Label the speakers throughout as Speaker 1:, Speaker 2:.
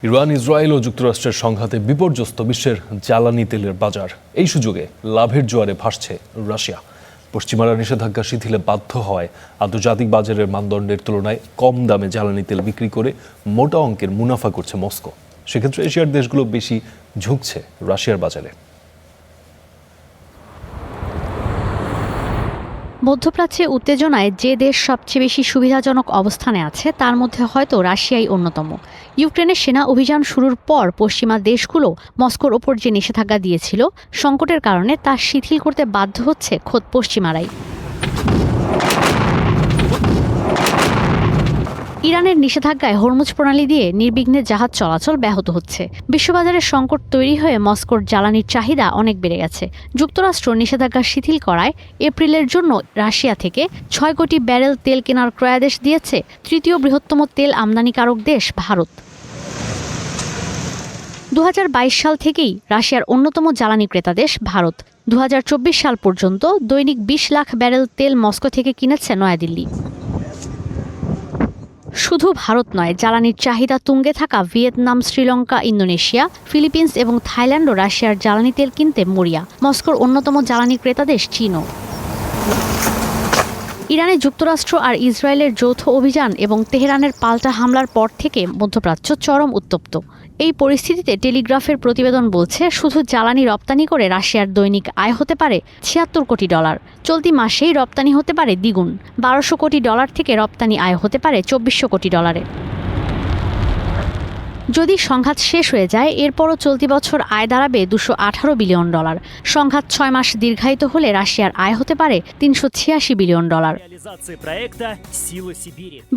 Speaker 1: Iran, Israel ও যুক্তরাষ্ট্রের সংঘাতে বিপর্যস্ত বিশ্বের জ্বালানি তেলের বাজার। এই সুযোগে লাভের জোয়ারে ভাসছে রাশিয়া। পশ্চিমারা নিষেধাজ্ঞা শিথিলে বাধ্য হওয়ায় আন্তর্জাতিক বাজারের মানদণ্ডের তুলনায় কম দামে জ্বালানি তেল বিক্রি করে মোটা অঙ্কের মুনাফা করছে মস্কো। সেক্ষেত্রে এশিয়ার দেশগুলো বেশি ঝুঁকছে রাশিয়ার বাজারে।
Speaker 2: মধ্যপ্রাচ্যে উত্তেজনায় যে দেশ সবচেয়ে বেশি সুবিধাজনক অবস্থানে আছে তার মধ্যে হয়তো রাশিয়াই অন্যতম। ইউক্রেনের সেনা অভিযান শুরুর পর পশ্চিমা দেশগুলো মস্কোর ওপর যে নিষেধাজ্ঞা দিয়েছিল, সংকটের কারণে তা শিথিল করতে বাধ্য হচ্ছে খোদ পশ্চিমারাই। ইরানের নিষেধাজ্ঞায় হরমুজ প্রণালী দিয়ে নির্বিঘ্নে জাহাজ চলাচল ব্যাহত হচ্ছে। বিশ্ববাজারে সংকট তৈরি হয়ে মস্কোর জ্বালানির চাহিদা অনেক বেড়ে গেছে। যুক্তরাষ্ট্র নিষেধাজ্ঞা শিথিল করায় এপ্রিলের জন্য রাশিয়া থেকে ৬ কোটি ব্যারেল তেল কেনার ক্রয়াদেশ দিয়েছে তৃতীয় বৃহত্তম তেল আমদানিকারক দেশ ভারত। ২০২২ সাল থেকেই রাশিয়ার অন্যতম জ্বালানি ক্রেতা দেশ ভারত। ২০২৪ সাল পর্যন্ত দৈনিক ২০ লাখ ব্যারেল তেল মস্কো থেকে কিনেছে নয়াদিল্লি। শুধু ভারত নয়, জ্বালানির চাহিদা তুঙ্গে থাকা ভিয়েতনাম, শ্রীলঙ্কা, ইন্দোনেশিয়া, ফিলিপিন্স এবং থাইল্যান্ডও রাশিয়ার জ্বালানি তেল কিনতে মরিয়া। মস্কোর অন্যতম জ্বালানি ক্রেতা দেশ চীনও। ইরানে যুক্তরাষ্ট্র আর ইসরায়েলের যৌথ অভিযান এবং তেহরানের পাল্টা হামলার পর থেকে মধ্যপ্রাচ্য চরম উত্তপ্ত। এই পরিস্থিতিতে টেলিগ্রাফের প্রতিবেদন বলছে, শুধু জ্বালানি রপ্তানি করে রাশিয়ার দৈনিক আয় হতে পারে $৭৬ কোটি। চলতি মাসেই রপ্তানি হতে পারে দ্বিগুণ, $১২০০ কোটি থেকে রপ্তানি আয় হতে পারে $২৪০০ কোটি। যদি সংঘাত শেষ হয়ে যায়, এরপরও চলতি বছর আয় দাঁড়াবে $২১৮ বিলিয়ন। সংঘাত ৬ মাস দীর্ঘায়িত হলে রাশিয়ার আয় হতে পারে $৩৮৬ বিলিয়ন।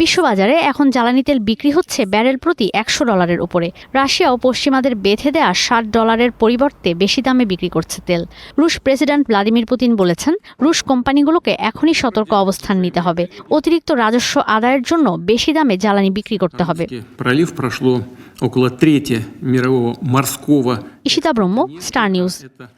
Speaker 2: বিশ্ববাজারে এখন জ্বালানি তেল বিক্রি হচ্ছে ব্যারেল প্রতি $১০০ উপরে। রাশিয়াও পশ্চিমাদের বেঁধে দেয়া $৬০ পরিবর্তে বেশি দামে বিক্রি করছে তেল। রুশ প্রেসিডেন্ট ভ্লাদিমির পুতিন বলেছেন, রুশ কোম্পানিগুলোকে এখনই সতর্ক অবস্থান নিতে হবে। অতিরিক্ত রাজস্ব আদায়ের জন্য বেশি দামে জ্বালানি বিক্রি করতে হবে।
Speaker 3: около трети мирового морского.
Speaker 2: ঈশিতা ব্রহ্ম, স্টার নিউজ।